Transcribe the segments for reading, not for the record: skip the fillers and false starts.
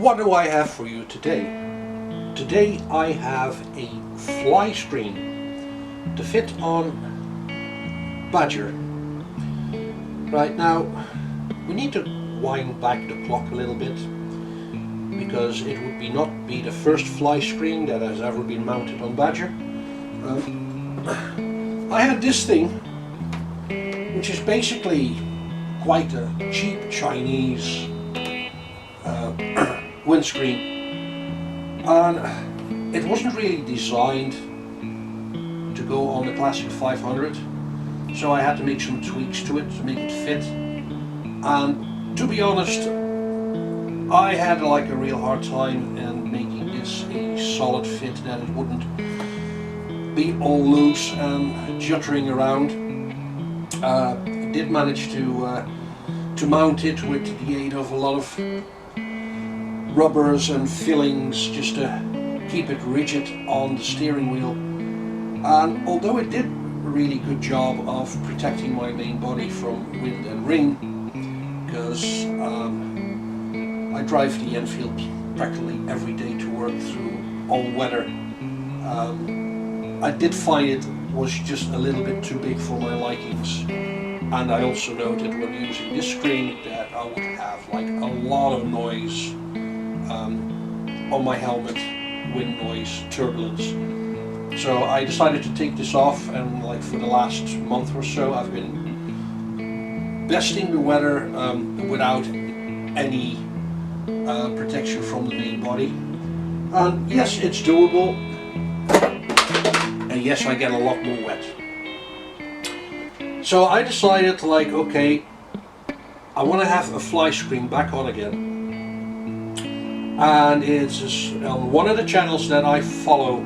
What do I have for you today? Today I have a fly screen to fit on Badger. Right now we need to wind back the clock a little bit, because it would not be the first fly screen that has ever been mounted on Badger. I had this thing, which is basically quite a cheap Chinese windscreen, and it wasn't really designed to go on the classic 500, so I had to make some tweaks to it to make it fit. And to be honest, I had like a real hard time in making this a solid fit, that it wouldn't be all loose and juttering around. I did manage to mount it with the aid of a lot of rubbers and fillings just to keep it rigid on the steering wheel. And although it did a really good job of protecting my main body from wind and rain, because I drive the Enfield practically every day to work through all weather, I did find it was just a little bit too big for my likings. And I also noted when using this screen that I would have like a lot of noise on my helmet, wind noise, turbulence. So I decided to take this off, and like for the last month or so I've been besting the weather without any protection from the main body. And yes, it's doable, and yes, I get a lot more wet. So I decided, like, okay, I want to have a fly screen back on again, and it's on one of the channels that I follow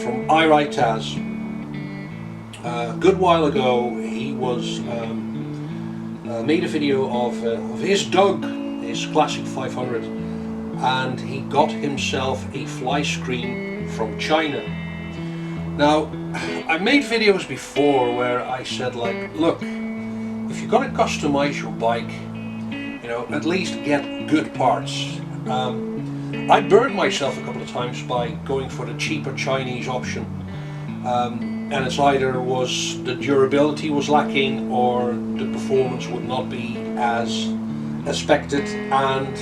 from Headlight. A good while ago he was made a video of his dog, his classic 500, and he got himself a fly screen from China. Now, I made videos before where I said, like, look, if you're gonna customize your bike, you know, at least get good parts. I burned myself a couple of times by going for the cheaper Chinese option, and it's either was the durability was lacking or the performance would not be as expected, and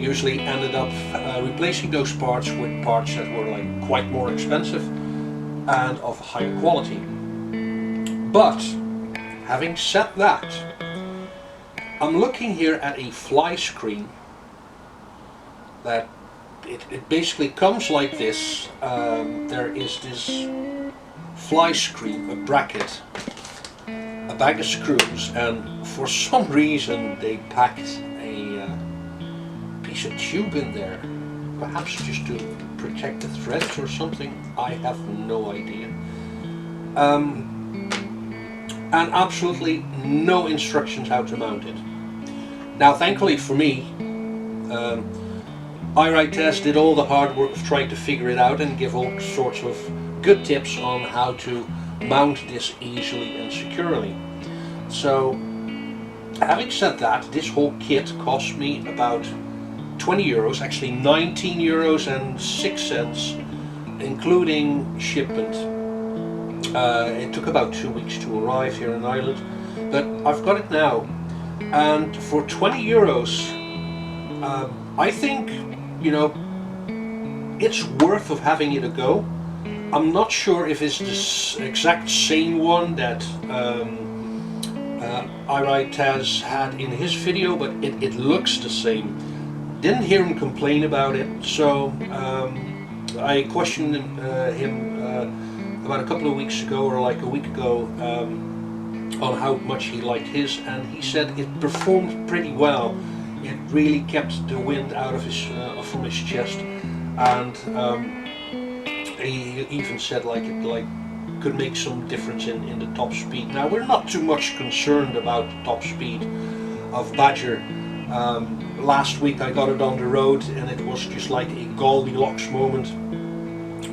usually ended up replacing those parts with parts that were like quite more expensive and of higher quality. But having said that, I'm looking here at a fly screen that it basically comes like this. There is this fly screen, a bracket, a bag of screws, and for some reason they packed a piece of tube in there, perhaps just to protect the threads or something. I have no idea. And absolutely no instructions how to mount it. Now, thankfully for me, Headlight did all the hard work of trying to figure it out and give all sorts of good tips on how to mount this easily and securely. So, having said that, this whole kit cost me about 20 euros, actually 19 euros and 6 cents, including shipment. It took about 2 weeks to arrive here in Ireland, but I've got it now, and for 20 euros I think, you know, it's worth of having it a go. I'm not sure if it's the exact same one that Headlight had in his video, but it looks the same. Didn't hear him complain about it, so I questioned him about a couple of weeks ago, or like a week ago, on how much he liked his, and he said it performed pretty well. It really kept the wind out of his from his chest, and he even said like it could make some difference in the top speed. Now, we're not too much concerned about the top speed of Badger. Last week I got it on the road, and it was just like a Goldilocks moment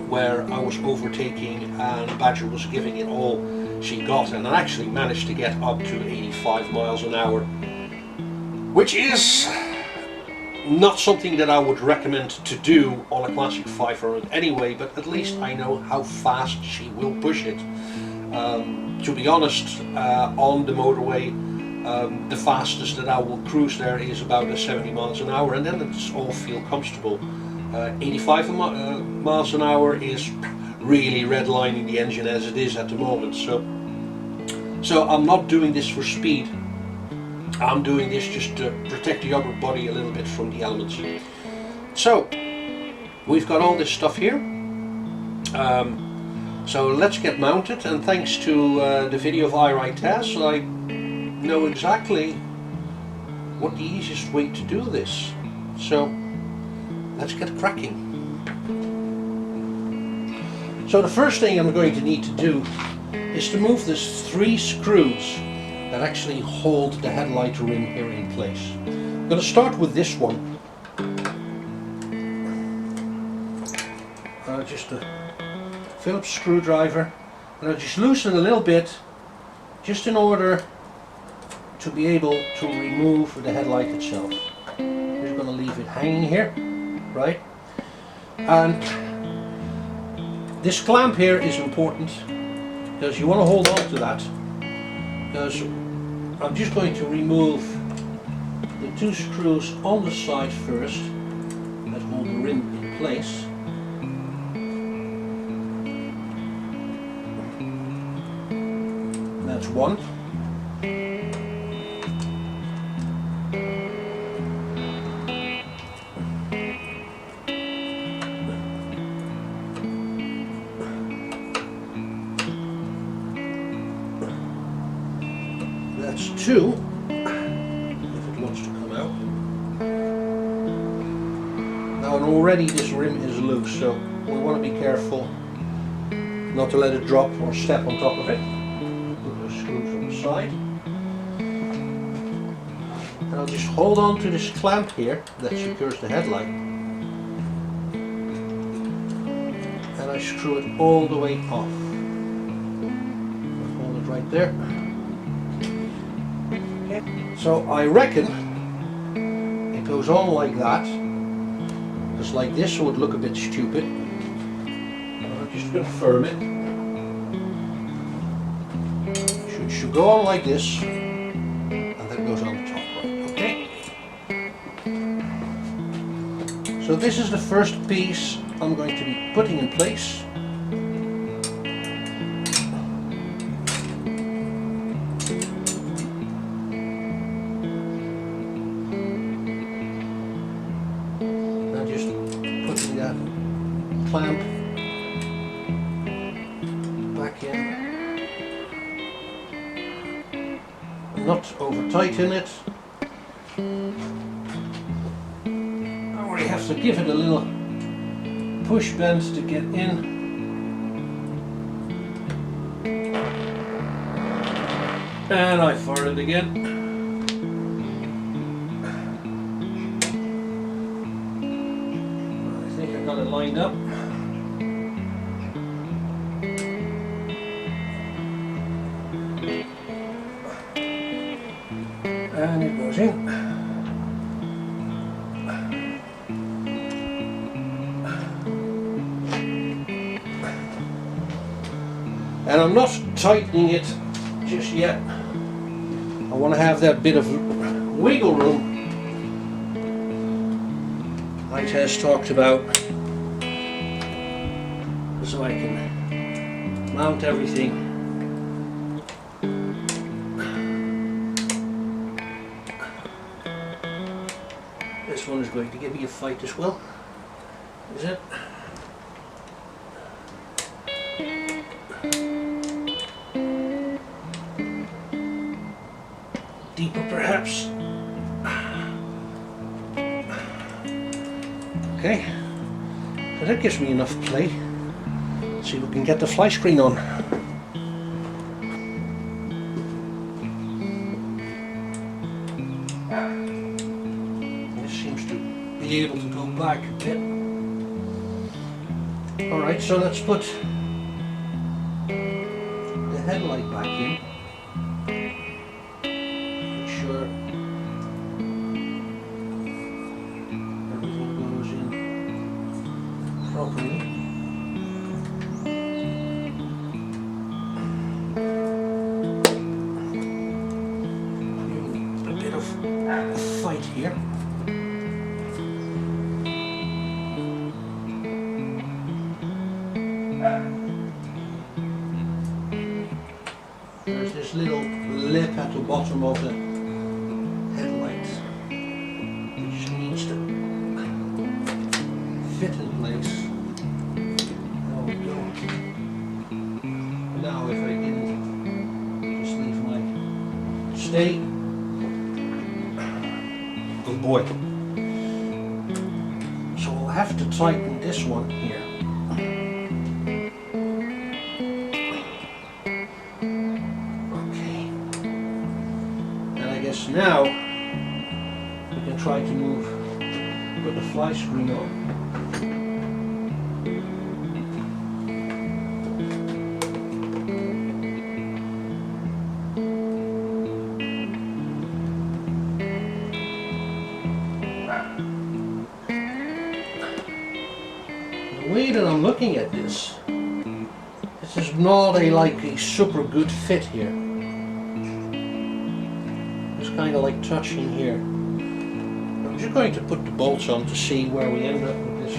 where I was overtaking and Badger was giving it all she got, and I actually managed to get up to 85 miles an hour, which is Not something that I would recommend to do on a classic 500 anyway, but at least I know how fast she will push it. To be honest, on the motorway, the fastest that I will cruise there is about 70 miles an hour, and then it's all feel comfortable. 85 miles an hour is really redlining the engine as it is at the moment. So I'm not doing this for speed. I'm doing this just to protect the upper body a little bit from the elements. So we've got all this stuff here. So let's get mounted, and thanks to the video of iRideTaz, I know exactly what the easiest way to do this. So let's get cracking. So the first thing I'm going to need to do is to move these 3 screws that actually hold the headlight rim here in place. I'm going to start with this one. Just a Phillips screwdriver, and I'll just loosen a little bit, just in order to be able to remove the headlight itself. I'm just going to leave it hanging here, right? And this clamp here is important, because you want to hold on to that, because I'm just going to remove the 2 screws on the side first that hold the rim in place. That's one. That's 2, if it wants to come out. Now, and already this rim is loose, so we want to be careful not to let it drop or step on top of it. Put those screws on the side. And I'll just hold on to this clamp here that secures the headlight. And I screw it all the way off. I'll hold it right there. So I reckon it goes on like that, because like this would look a bit stupid. I'm just going to firm it. Should go on like this, and then goes on the top, right? Okay. So this is the first piece I'm going to be putting in place. Clamp back in, not over tight in it. Or you have to give it a little push bend to get in. And I farted again. I think I got it lined up. And it goes in. And I'm not tightening it just yet. I want to have that bit of wiggle room like Tess talked about, so I can mount everything. This one is going to give me a fight as well, is it? Deeper perhaps. Okay, so that gives me enough play. Let's see if we can get the fly screen on. Be able to go back a bit. Alright, so let's put the headlight back in. Make sure light here. There's this little lip at the bottom of the headlight which needs to fit in place. There we go. Now if I didn't just leave my stay. Good boy. So we'll have to tighten this one here. Okay. And I guess now we can try to put the fly screen on. The way that I'm looking at this is not a super good fit here. It's kind of like touching here. I'm just going to put the bolts on to see where we end up with this.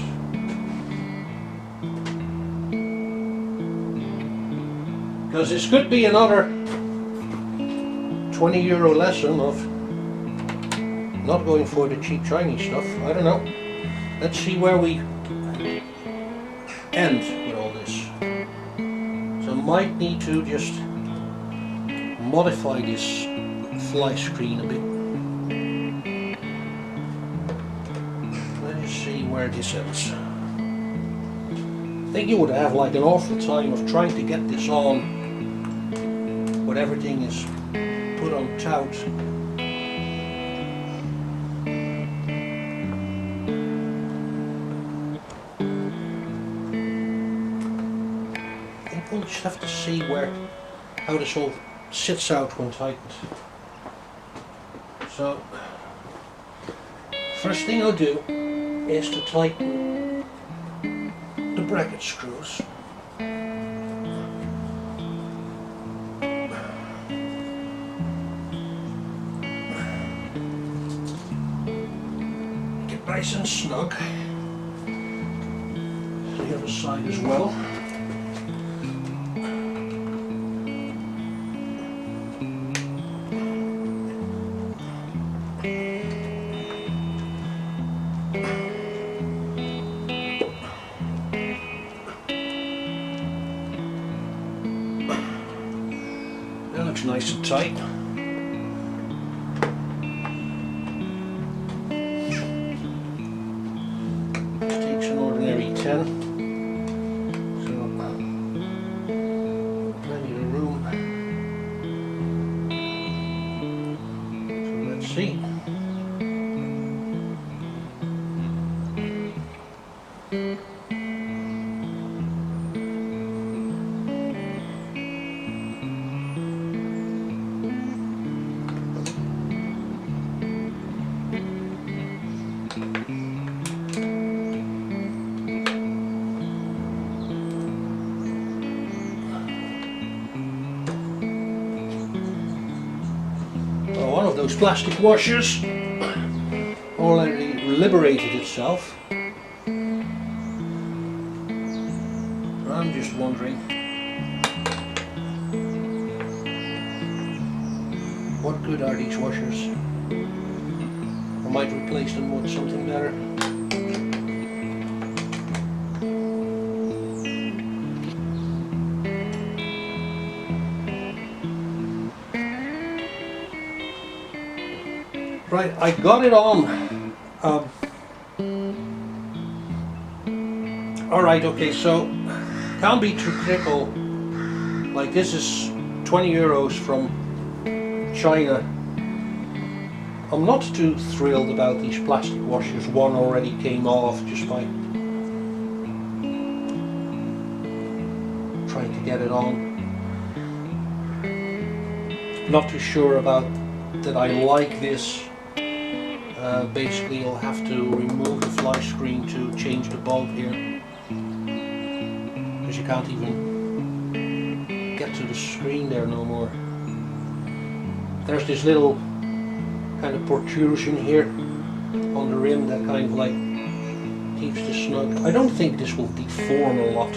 Because this could be another 20 euro lesson of not going for the cheap Chinese stuff. I don't know. Let's see where we end with all this. So I might need to just modify this fly screen a bit. Let's see where this ends. I think you would have like an awful time of trying to get this on when everything is put on tout. We'll just have to see how this all sits out when tightened. So, first thing I'll do is to tighten the bracket screws. Get nice and snug. The other side as well. That looks nice and tight. This takes an ordinary 10, so plenty of room. So let's see. One of those plastic washers already liberated itself. I'm just wondering what good are these washers? I might replace them with something better. Right, I got it on. Alright, okay, so can't be too critical. Like, this is 20 euros from China. I'm not too thrilled about these plastic washers. One already came off just by trying to get it on. Not too sure about that I like this. Basically you'll have to remove the fly screen to change the bulb here, because you can't even get to the screen there no more. There's this little kind of protrusion here on the rim that kind of like keeps this snug. I don't think this will deform a lot.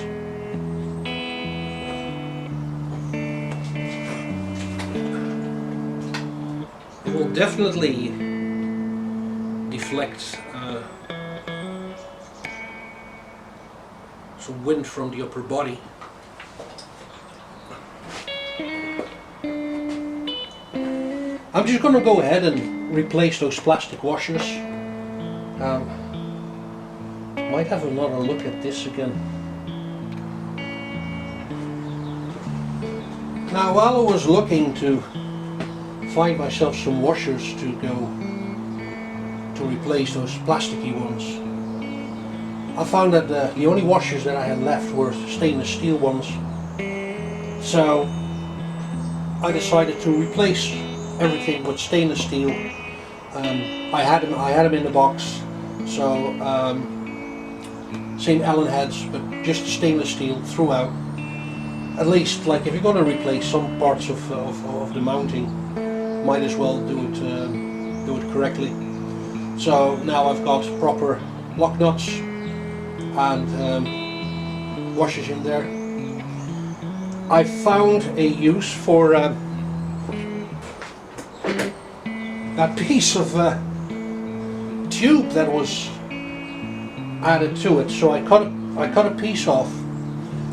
It will definitely deflect some wind from the upper body. I'm just going to go ahead and replace those plastic washers. Might have another look at this again. Now, while I was looking to find myself some washers to go to replace those plasticky ones, I found that the only washers that I had left were stainless steel ones. So I decided to replace everything with stainless steel. I had them in the box, so same Allen heads, but just stainless steel throughout. At least, like, if you're going to replace some parts of the mounting, might as well do it correctly. So now I've got proper lock nuts and washers in there. I found a use for that piece of tube that was added to it. So I cut a piece off.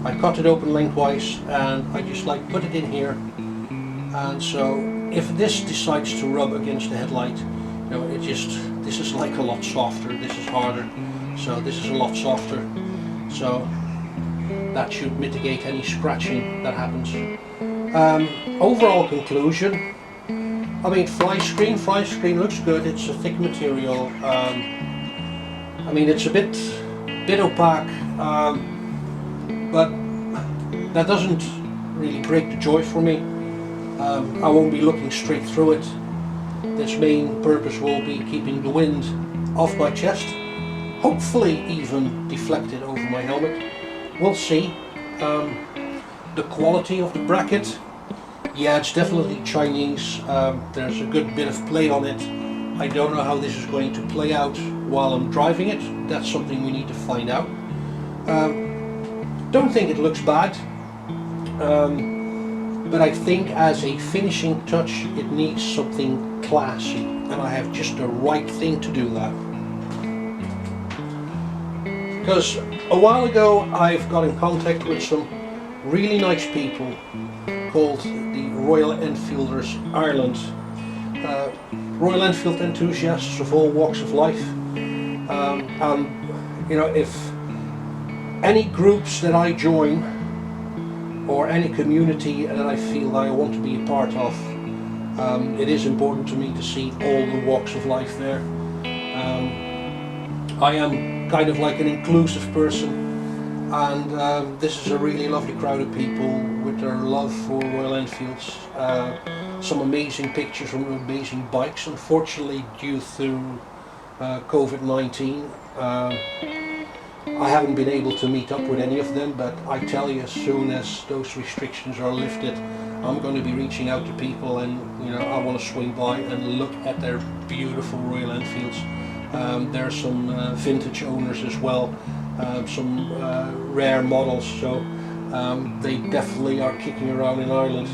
I cut it open lengthwise, and I just like put it in here. And so if this decides to rub against the headlight, you know, this is like a lot softer. This is harder, so this is a lot softer. So that should mitigate any scratching that happens. Overall conclusion, I mean, fly screen looks good. It's a thick material. I mean, it's a bit opaque, but that doesn't really break the joy for me. I won't be looking straight through it. Its main purpose will be keeping the wind off my chest, hopefully even deflected over my helmet. We'll see. The quality of the bracket, yeah, it's definitely Chinese. There's a good bit of play on it. I don't know how this is going to play out while I'm driving it. That's something we need to find out. Don't think it looks bad, but I think as a finishing touch it needs something classy, and I have just the right thing to do that. Because a while ago I've got in contact with some really nice people called the Royal Enfielders Ireland. Royal Enfield enthusiasts of all walks of life. You know, if any groups that I join or any community that I feel that I want to be a part of, it is important to me to see all the walks of life there. I am kind of like an inclusive person, and this is a really lovely crowd of people with their love for Royal Enfields. Some amazing pictures from amazing bikes. Unfortunately, due to COVID-19, I haven't been able to meet up with any of them, but I tell you, as soon as those restrictions are lifted, I'm going to be reaching out to people, and you know, I want to swing by and look at their beautiful Royal Enfields. There are some vintage owners as well, some rare models, so they definitely are kicking around in Ireland.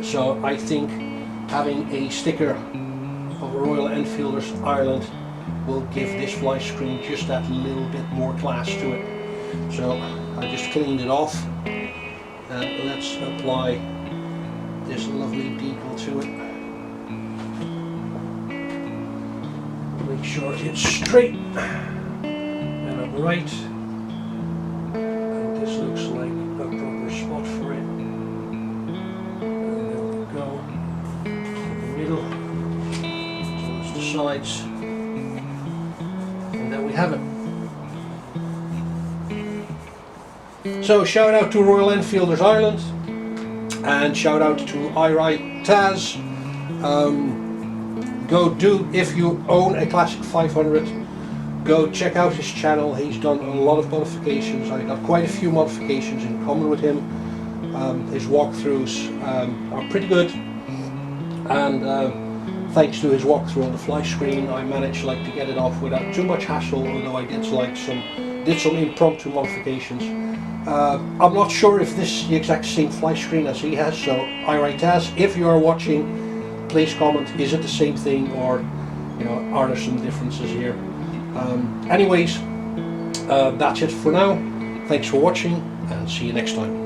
So I think having a sticker of Royal Enfielders Ireland will give this fly screen just that little bit more class to it. So I just cleaned it off, and let's apply this lovely decal to it. Make sure it's straight and upright, and this looks like a proper spot for it. And there we go, in the middle, towards the sides, and there we have it. So shout out to Royal Enfielders Ireland, and shout out to iRide Taz. Go do, if you own a Classic 500, go check out his channel. He's done a lot of modifications. I got quite a few modifications in common with him. His walkthroughs are pretty good, and thanks to his walkthrough on the fly screen, I managed like to get it off without too much hassle, although I did like some impromptu modifications. I'm not sure if this is the exact same fly screen as he has, so iWriteAs, if you are watching, please comment, is it the same thing, or you know, are there some differences here? Anyways, that's it for now. Thanks for watching, and see you next time.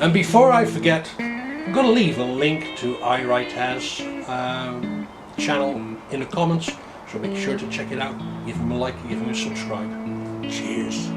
And before I forget, I'm going to leave a link to iWriteAs channel in the comments, so make sure to check it out, give him a like, give him a subscribe. Cheers.